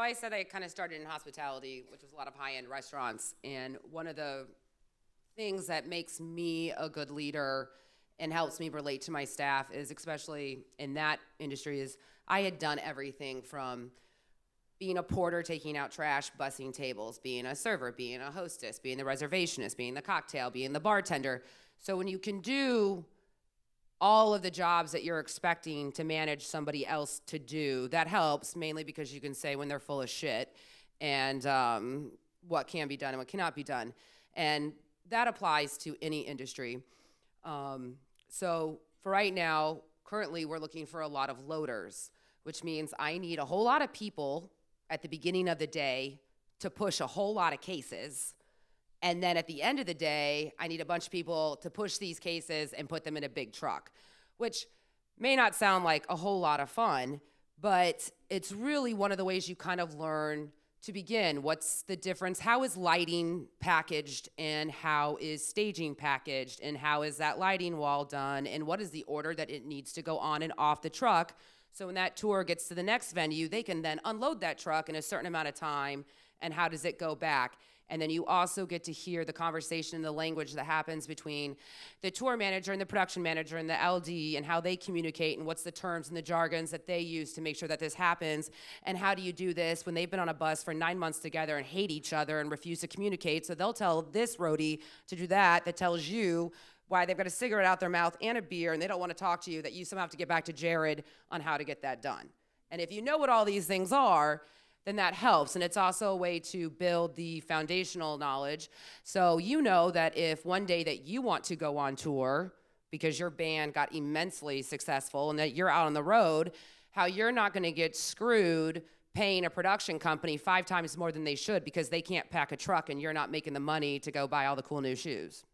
I said I kind of started in hospitality, which was a lot of high-end restaurants. And one of the things that makes me a good leader and helps me relate to my staff is, especially in that industry, is I had done everything from being a porter, taking out trash, bussing tables, being a server, being a hostess, being the reservationist, being the cocktail, being the bartender. So when you can do all of the jobs that you're expecting to manage somebody else to do, that helps, mainly because you can say when they're full of shit and what can be done and what cannot be done. And that applies to any industry. So for right now, currently we're looking for a lot of loaders, which means I need a whole lot of people at the beginning of the day to push a whole lot of cases. And then at the end of the day, I need a bunch of people to push these cases and put them in a big truck, which may not sound like a whole lot of fun, but it's really one of the ways you kind of learn to begin. What's the difference? How is lighting packaged, and how is staging packaged, and how is that lighting wall done, and what is the order that it needs to go on and off the truck? So when that tour gets to the next venue, they can then unload that truck in a certain amount of time, and how does it go back? And then you also get to hear the conversation and the language that happens between the tour manager and the production manager and the LD, and how they communicate and what's the terms and the jargons that they use to make sure that this happens. And how do you do this when they've been on a bus for 9 months together and hate each other and refuse to communicate? So they'll tell this roadie to do that tells you why they've got a cigarette out their mouth and a beer and they don't want to talk to you, that you somehow have to get back to Jared on how to get that done. And if you know what all these things are, then that helps. And it's also a way to build the foundational knowledge. So you know that if one day that you want to go on tour because your band got immensely successful and that you're out on the road, how you're not going to get screwed paying a production company 5 times more than they should because they can't pack a truck and you're not making the money to go buy all the cool new shoes.